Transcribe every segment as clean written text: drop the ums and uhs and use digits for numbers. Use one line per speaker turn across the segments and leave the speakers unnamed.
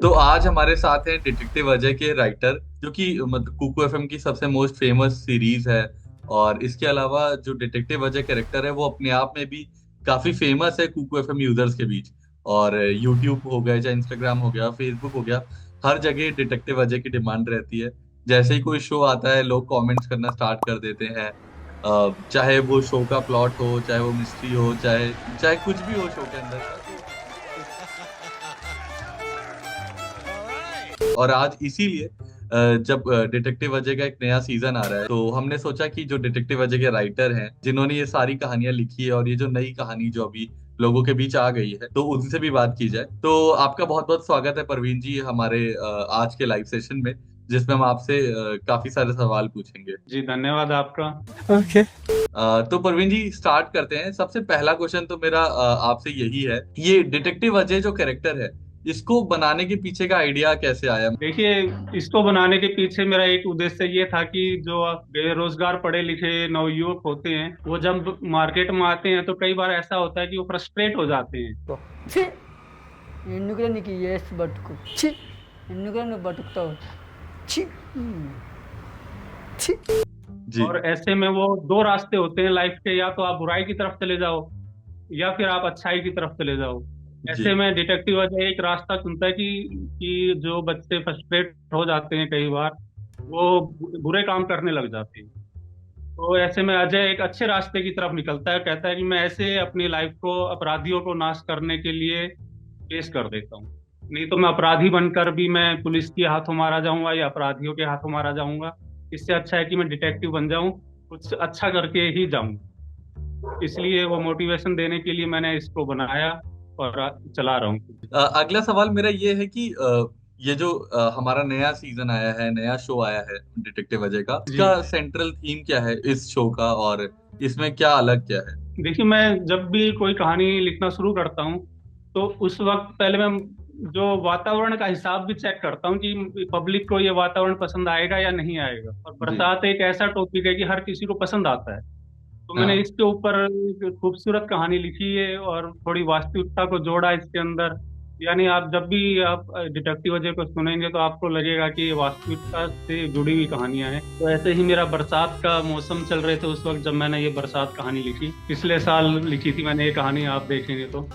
तो आज हमारे साथ हैं डिटेक्टिव अजय के राइटर, जो कि मतलब कुकू एफएम की सबसे मोस्ट फेमस सीरीज है। और इसके अलावा जो डिटेक्टिव अजय कैरेक्टर है वो अपने आप में भी काफी फेमस है कुकू एफएम यूजर्स के बीच। और यूट्यूब हो गया, चाहे इंस्टाग्राम हो गया, फेसबुक हो गया, हर जगह डिटेक्टिव अजय की डिमांड रहती है। जैसे ही कोई शो आता है लोग कमेंट्स करना स्टार्ट कर देते हैं। चाहे वो शो का प्लॉट हो, चाहे वो मिस्ट्री हो, चाहे चाहे कुछ भी हो शो के अंदर का। और आज इसीलिए जब डिटेक्टिव अजय का एक नया सीजन आ रहा है तो हमने सोचा कि जो डिटेक्टिव अजय के राइटर हैं जिन्होंने ये सारी कहानियां लिखी है और ये जो नई कहानी जो अभी लोगों के बीच आ गई है तो उनसे भी बात की जाए। तो आपका बहुत बहुत स्वागत है परवीन जी हमारे आज के लाइव सेशन में, जिसमें हम आपसे काफी सारे सवाल पूछेंगे।
जी धन्यवाद आपका।
ओके।
तो परवीन जी स्टार्ट करते हैं। सबसे पहला क्वेश्चन तो मेरा आपसे यही है, ये डिटेक्टिव अजय जो कैरेक्टर है इसको बनाने के पीछे का आइडिया कैसे आया?
देखिए, इसको बनाने के पीछे मेरा एक उद्देश्य ये था कि जो बेरोजगार पढ़े लिखे नवयुवक होते हैं वो जब मार्केट में आते हैं तो कई बार ऐसा होता है कि वो फ्रस्ट्रेट हो जाते हैं।
ఛీ ఎందుకురా నీకు ఈ ఏసు బతుకు ఛీ ఎందుకురా నువ్వు బతుకుతావు ఛీ ఛీ
जी।
और ऐसे में वो दो रास्ते होते हैं लाइफ के, या तो आप बुराई की तरफ चले जाओ या फिर आप अच्छाई की तरफ चले जाओ।
जी।
ऐसे में डिटेक्टिव अजय एक रास्ता चुनता है कि जो बच्चे फ्रस्ट्रेट हो जाते हैं कई बार, वो बुरे काम करने लग जाते हैं। तो ऐसे में अजय एक अच्छे रास्ते की तरफ निकलता है, कहता है कि मैं ऐसे अपनी लाइफ को अपराधियों को नाश करने के लिए पेश कर देता हूँ। नहीं तो मैं अपराधी बनकर भी मैं पुलिस के हाथों मारा जाऊंगा या अपराधियों के हाथों मारा जाऊंगा। इससे अच्छा है कि मैं डिटेक्टिव बन जाऊं, कुछ अच्छा करके ही जाऊं। इसलिए वो मोटिवेशन देने के लिए मैंने इसको बनाया और चला रहा हूँ।
अगला सवाल मेरा ये है कि ये जो हमारा नया सीजन आया है, नया शो आया है डिटेक्टिव अजय का,
जी,
इसका सेंट्रल थीम क्या है इस शो का, और इसमें क्या अलग क्या है?
देखिए, मैं जब भी कोई कहानी लिखना शुरू करता हूँ तो उस वक्त पहले मैं जो वातावरण का हिसाब भी चेक करता हूँ कि पब्लिक को ये वातावरण पसंद आएगा या नहीं आएगा। और
जी।
बरसात एक ऐसा टॉपिक है कि हर किसी को पसंद आता है। तो मैंने
हाँ।
इसके ऊपर एक खूबसूरत कहानी लिखी है और थोड़ी वास्तविकता को जोड़ा इसके अंदर। यानी आप जब भी आप डिटेक्टिव अजय को सुनेंगे तो आपको लगेगा कि ये वास्तविकता से जुड़ी हुई कहानियां हैं। तो ऐसे ही मेरा बरसात का मौसम चल रहे थे उस वक्त जब मैंने ये बरसात कहानी लिखी, पिछले साल लिखी थी मैंने ये कहानी, आप देखेंगे तो।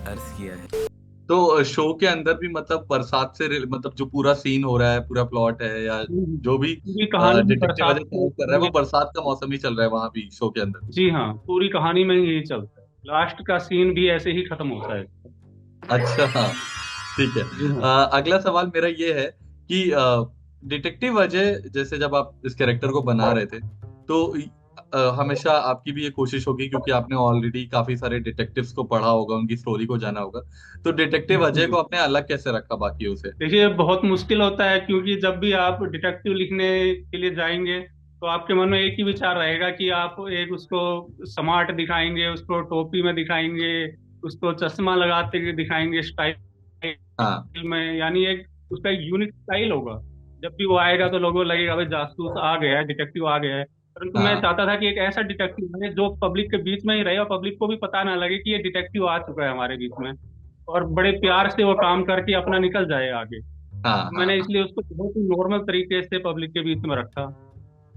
अर्ज किया है।
तो शो के अंदर भी मतलब बरसात से मतलब जो पूरा सीन हो रहा है, पूरा प्लॉट है, या जो भी
पूरी कहानी भी
डिटेक्टिव
बरसात
अजय
से
सॉल्व कर रहा है वो बरसात का मौसम ही चल रहा है वहां भी शो के अंदर?
जी हाँ, पूरी कहानी में ही यही चलता है। लास्ट का सीन भी ऐसे ही खत्म होता है।
अच्छा, हाँ। ठीक है।
जी हाँ।
अगला सवाल मेरा ये है कि डिटेक्टिव अजय जैसे जब आप इस कैरेक्टर को बना रहे थे तो हमेशा आपकी भी ये कोशिश होगी, क्योंकि आपने ऑलरेडी काफी सारे डिटेक्टिव्स को पढ़ा होगा, उनकी स्टोरी को जाना होगा, तो डिटेक्टिव अजय
जी।
को आपने अलग कैसे रखा बाकियों से?
देखिए, बहुत मुश्किल होता है क्योंकि जब भी आप डिटेक्टिव लिखने के लिए जाएंगे तो आपके मन में एक ही विचार रहेगा कि आप एक उसको स्मार्ट दिखाएंगे, उसको टोपी में दिखाएंगे, उसको चश्मा लगाते हुए दिखाएंगे स्टाइल
हाँ।
में। यानी एक उसका एक यूनिक स्टाइल होगा। जब भी वो आएगा तो लोगों को लगेगा भाई जासूस आ गया है, डिटेक्टिव आ गया है। परंतु मैं
हाँ।
चाहता था कि एक ऐसा डिटेक्टिव बने जो पब्लिक के बीच में ही रहे और पब्लिक को भी पता ना लगे कि ये डिटेक्टिव आ चुका है हमारे बीच में, और बड़े प्यार से वो काम करके अपना निकल जाए आगे।
हाँ।
तो
हाँ।
मैंने
हाँ।
इसलिए उसको बहुत ही नॉर्मल तरीके से पब्लिक के बीच में रखा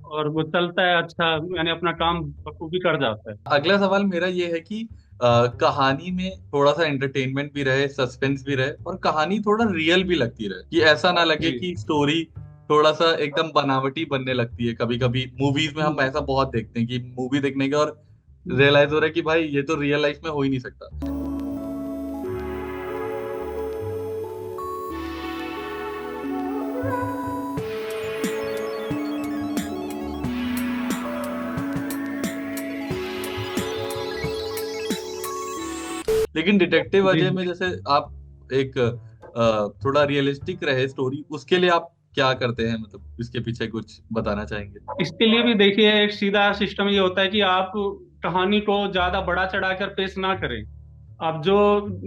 और वो चलता है अच्छा, यानी अपना काम बखूबी कर जाता है।
अगला सवाल मेरा ये है कि कहानी में थोड़ा सा एंटरटेनमेंट भी रहे, सस्पेंस भी रहे, और कहानी थोड़ा रियल भी लगती रहे, कि ऐसा ना लगे
जी।
कि स्टोरी थोड़ा सा एकदम बनावटी बनने लगती है। कभी कभी मूवीज में हम
हम्म।
ऐसा बहुत देखते हैं कि मूवी देखने के और रियलाइज हो रहा है कि भाई ये तो रियल लाइफ में हो ही नहीं सकता। लेकिन डिटेक्टिव
जी,
अजय में जैसे आप एक थोड़ा रियलिस्टिक रहे स्टोरी, उसके लिए आप क्या करते हैं, मतलब इसके पीछे कुछ बताना चाहेंगे?
इसके लिए भी देखिए एक सीधा सिस्टम ये होता है कि आप कहानी को ज्यादा बड़ा चढ़ाकर पेश ना करें। अब जो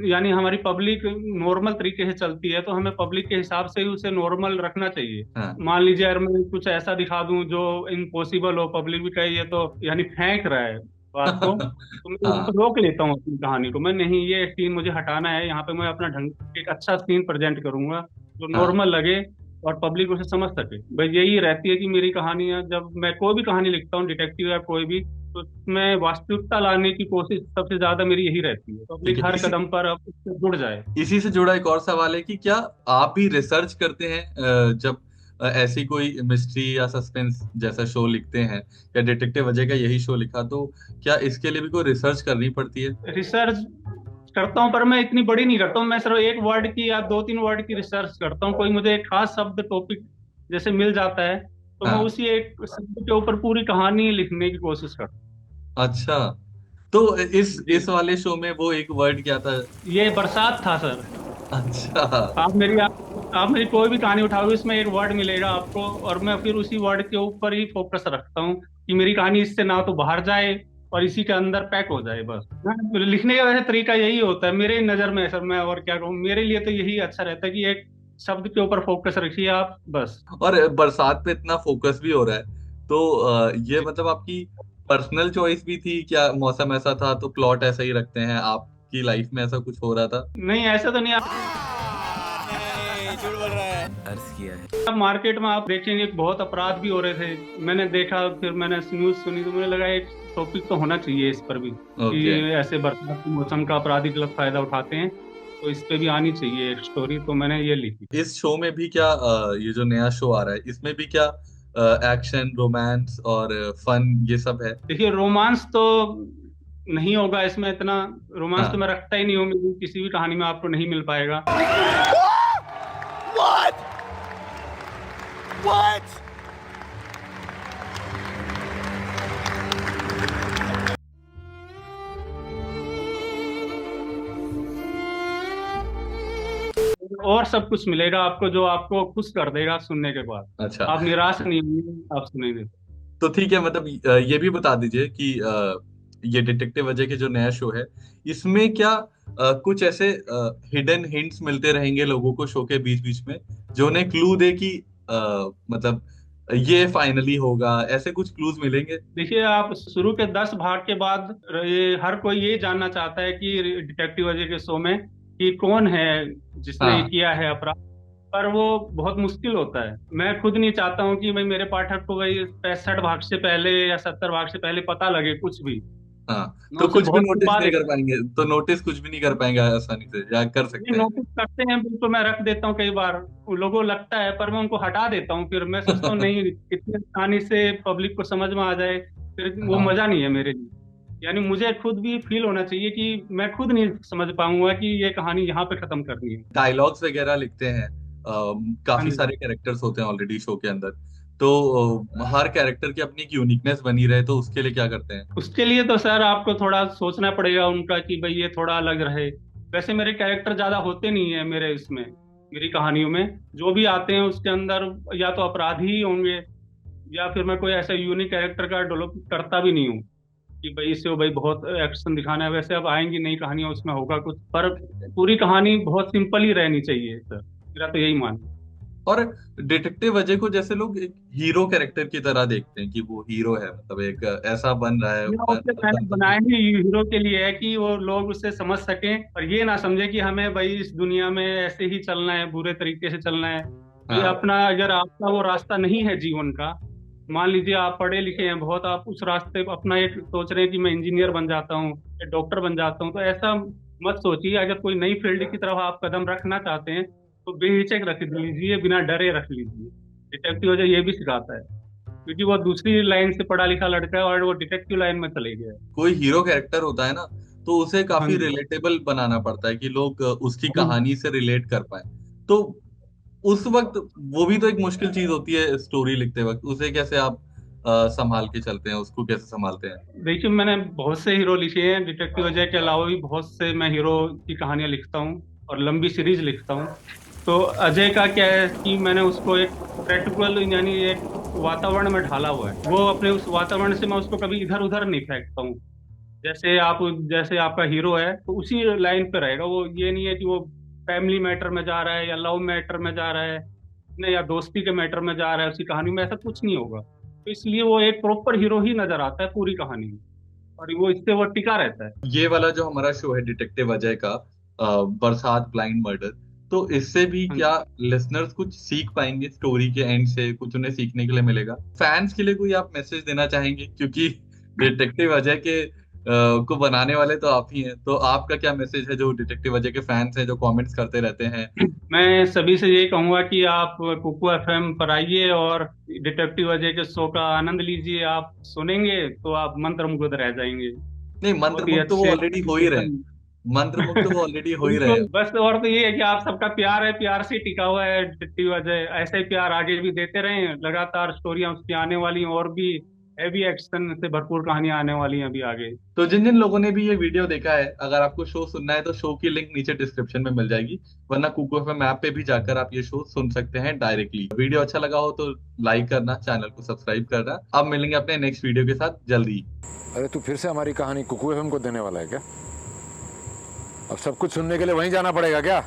यानी हमारी पब्लिक नॉर्मल तरीके से चलती है, तो हमें पब्लिक के हिसाब से ही उसे नॉर्मल रखना चाहिए।
हाँ
मान लीजिए अगर मैं कुछ ऐसा दिखा दूं जो इम्पॉसिबल हो, पब्लिक भी कहे ये तो यानी फेंक रहा है बात को, तो मैं वहां
हाँ
पर रोक लेता हूँ अपनी कहानी को। मैं नहीं, ये सीन मुझे हटाना है, यहाँ पे मैं अपना ढंग एक अच्छा सीन प्रेजेंट करूंगा जो
हाँ।
नॉर्मल लगे और पब्लिक उसे समझ सके। भाई यही रहती है कि मेरी कहानियां, जब मैं कोई भी कहानी लिखता हूँ, डिटेक्टिव या कोई भी, तो उसमें वास्तविकता लाने की कोशिश सबसे ज्यादा मेरी यही रहती है,
ठीक
पब्लिक
है।
हर
इसी
कदम पर अब उससे जुड़ जाए।
इसी से जुड़ा एक और सवाल है कि क्या आप भी रिसर्च करते हैं जब ऐसी कोई मिस्ट्री या सस्पेंस जैसा शो लिखते हैं, या डिटेक्टिव वजह का यही शो लिखा, तो क्या इसके लिए भी कोई रिसर्च करनी पड़ती है?
रिसर्च करता हूँ, पर मैं इतनी बड़ी नहीं करता हूँ। मैं सिर्फ एक वर्ड की या दो तीन वर्ड की रिसर्च करता हूँ। कोई मुझे एक खास शब्द टॉपिक जैसे मिल जाता है, तो मैं
हाँ।
उसी एक शब्द के ऊपर पूरी कहानी लिखने की कोशिश करता
अच्छा, तो इस
हूँ जी।
इस वाले शो में वो एक वर्ड क्या था?
ये बरसात था सर।
अच्छा।
आप मेरी कोई भी कहानी उठाओगे, इसमें एक वर्ड मिलेगा आपको, और मैं फिर उसी वर्ड के ऊपर ही फोकस रखता हूँ कि मेरी कहानी इससे ना तो बाहर जाए और इसी के अंदर पैक हो जाए बस। लिखने का वैसे तरीका यही होता है मेरे नजर में सर। मैं और क्या कहूँ, मेरे लिए तो यही अच्छा रहता है कि एक शब्द के ऊपर फोकस रखिए आप बस।
और बरसात पे इतना फोकस भी हो रहा है, तो ये मतलब आपकी पर्सनल चॉइस भी थी क्या? मौसम ऐसा था तो प्लॉट ऐसा ही रखते हैं? आपकी लाइफ में ऐसा कुछ हो रहा था?
नहीं, ऐसा तो नहीं।
नहीं, झूठ बोल रहा है। अर्ज किया है।
आप मार्केट में आप देखेंगे बहुत अपराध भी हो रहे थे, मैंने देखा, फिर मैंने न्यूज सुनी, तो मुझे लगा एक टॉपिक तो होना चाहिए इस पर भी कि
ओके।
ऐसे बरसात के मौसम का अपराधी गलत फायदा उठाते हैं, तो इस पे भी आनी चाहिए एक स्टोरी, तो मैंने ये लिखी।
इस शो में भी क्या ये जो नया शो आ रहा है इसमें भी क्या एक्शन, रोमांस और फन ये सब है?
देखिए, रोमांस तो नहीं होगा इसमें इतना। रोमांस तो
हाँ।
मैं रखता ही नहीं हूँ, मेरी किसी भी कहानी में आपको नहीं मिल पाएगा।
What? What?
और सब कुछ मिलेगा आपको जो आपको खुश कर देगा सुनने के बाद।
अच्छा,
आप निराश नहीं होंगे, आप सुनेंगे।
तो ठीक है, मतलब ये भी बता दीजिए कि ये डिटेक्टिव वजह के जो नया शो है इसमें क्या कुछ ऐसे हिडन हिंट्स मिलते रहेंगे लोगों को शो के बीच बीच में, जो उन्हें क्लू दे कि मतलब ये फाइनली होगा, ऐसे कुछ क्लूज मिलेंगे?
देखिए, आप शुरू के 10 भाग के बाद ये हर कोई ये जानना चाहता है कि डिटेक्टिव अजय के शो में कि कौन है जिसने ये
हाँ
किया है अपराध, पर वो बहुत मुश्किल होता है। मैं खुद नहीं चाहता हूँ कि भाई मेरे पाठक को भाई 65 भाग से पहले या 70 भाग से पहले पता लगे कुछ भी।
हाँ,
मैं
तो
उसे
कुछ भी
बहुत
नोटिस
छुपा
नहीं कर
देता
पाएंगे, तो नोटिस कुछ भी नहीं कर पाएंगे आसानी से, या कर
हूँ।
सकते हैं?
नोटिस करते हैं बिल्कुल, मैं रख देता हूँ कई बार, उन लोगों को लगता है, पर मैं उनको हटा देता हूँ। फिर मैं सोचता हूँ नहीं, इतनी आसानी से पब्लिक को समझ में आ जाए, फिर वो
हाँ।
मजा नहीं है मेरे लिए। यानी मुझे खुद भी फील होना चाहिए कि मैं खुद नहीं समझ पाऊंगा कि ये कहानी यहाँ पे खत्म करनी है।
डायलॉग्स वगैरह लिखते हैं,
हाँ
काफी
जी।
सारे कैरेक्टर्स होते हैं ऑलरेडी शो के अंदर, तो हर कैरेक्टर की अपनी एक यूनिकनेस बनी रहे, तो उसके लिए क्या करते हैं?
उसके लिए तो सर आपको थोड़ा सोचना पड़ेगा उनका कि भाई ये थोड़ा अलग रहे। वैसे मेरे कैरेक्टर ज्यादा होते नहीं है मेरे इसमें, मेरी कहानियों में जो भी आते हैं उसके अंदर या तो अपराधी ही होंगे, या फिर मैं कोई ऐसा यूनिक कैरेक्टर का डेवलप करता भी नहीं हूँ कि भाई इससे भाई बहुत एक्शन दिखाना है। वैसे अब आएंगी नई कहानियां, उसमें होगा कुछ, पर पूरी कहानी बहुत सिंपल ही रहनी चाहिए सर, मेरा तो यही मानना है।
और डिटेक्टिव अजय को जैसे लोग एक हीरो कैरेक्टर की तरह देखते हैं कि वो हीरो है, मतलब एक ऐसा बन रहा है,
हीरो के मैंने बनाए ही हीरो के लिए है कि वो लोग उससे समझ सकें और ये ना समझे कि हमें भाई इस दुनिया में ऐसे ही चलना है, बुरे तरीके से चलना है। ये
हाँ
अपना, अगर आपका वो रास्ता नहीं है जीवन का, मान लीजिए आप पढ़े लिखे हैं बहुत, आप उस रास्ते पर अपना एक सोच रहे हैं कि मैं इंजीनियर बन जाता हूँ या डॉक्टर बन जाता हूँ, तो ऐसा मत सोचिए। अगर कोई नई फील्ड की तरफ आप कदम रखना चाहते हैं तो बेहिचक रख लीजिए, बिना डरे रख लीजिए। डिटेक्टिव वजह ये भी सिखाता है, क्योंकि वो दूसरी लाइन से पढ़ा लिखा लड़का है और वो डिटेक्टिव लाइन में चले गया है।
कोई हीरो कैरेक्टर होता है ना, तो उसे
हाँ
काफी
जी।
रिलेटेबल बनाना पड़ता है कि लोग उसकी
हाँ जी।
कहानी से रिलेट कर पाए, तो उस वक्त वो भी तो एक मुश्किल चीज होती है स्टोरी लिखते वक्त, उसे कैसे आप संभाल के चलते हैं, उसको कैसे संभालते हैं?
देखिए, मैंने बहुत से हीरो लिखे हैं, डिटेक्टिव अजय के अलावा भी बहुत से मैं हीरो की कहानियां लिखता हूँ और लंबी सीरीज लिखता हूँ। तो अजय का क्या है कि मैंने उसको एक प्रैक्टिकल यानी एक वातावरण में ढाला हुआ है। वो अपने उस वातावरण से मैं उसको कभी इधर उधर नहीं फेंकता हूँ। जैसे आपका हीरो है तो उसी लाइन पे रहेगा वो। ये नहीं है कि वो फैमिली मैटर में जा रहा है या लव मैटर में जा रहा है, नहीं, या दोस्ती के मैटर में जा रहा है, उसकी कहानी में ऐसा कुछ नहीं होगा। तो इसलिए वो एक प्रॉपर हीरो ही नजर आता है पूरी कहानी में, और वो इससे वो टिका रहता है।
ये वाला जो हमारा शो है डिटेक्टिव अजय का, बरसात ब्लाइंड मर्डर, तो इससे भी
हाँ
क्या
जी।
लिसनर्स कुछ सीख पाएंगे स्टोरी के एंड से, कुछ उन्हें सीखने के लिए मिलेगा? फैंस के लिए कोई आप मैसेज देना चाहेंगे, क्योंकि डिटेक्टिव अजय के को बनाने वाले तो आप ही हैं, तो आपका क्या मैसेज है जो डिटेक्टिव अजय के फैंस हैं जो कमेंट्स करते रहते हैं?
मैं सभी से यही कहूंगा कि आप कुकू एफएम पर आइए और डिटेक्टिव अजय के शो का आनंद लीजिए। आप सुनेंगे तो आप मंत्रमुग्ध रह जाएंगे।
नहीं,
बहुत ही
मंत्रमुग्ध तो वो
अच्छे
ऑलरेडी हो ही रहे हैं।
एप्लीकेशन।
मंत्रमुग्ध तो वो ऑलरेडी हो ही रहे
बिल्कुल,
हैं।
बस और तो ये है कि आप सबका प्यार है, प्यार से टिका हुआ है डिटेक्टिव अजय। ऐसे ही प्यार आगे भी देते रहें, लगातार स्टोरियां उसकी आने वाली हैं, और भी हैवी एक्शन से भरपूर कहानियां आने वाली हैं अभी आगे।
तो जिन जिन लोगों ने भी ये वीडियो देखा है, अगर आपको शो सुनना है तो शो की लिंक नीचे डिस्क्रिप्शन में मिल जाएगी, वरना कुको एफएम ऐप पे भी जाकर आप ये शो सुन सकते हैं डायरेक्टली। वीडियो अच्छा लगा हो तो लाइक करना, चैनल को सब्सक्राइब करना। अब मिलेंगे अपने नेक्स्ट वीडियो के साथ जल्दी।
अरे तू फिर से हमारी कहानी कुकू एफएम को देने वाला है क्या? अब सब कुछ सुनने के लिए वहीं जाना पड़ेगा क्या?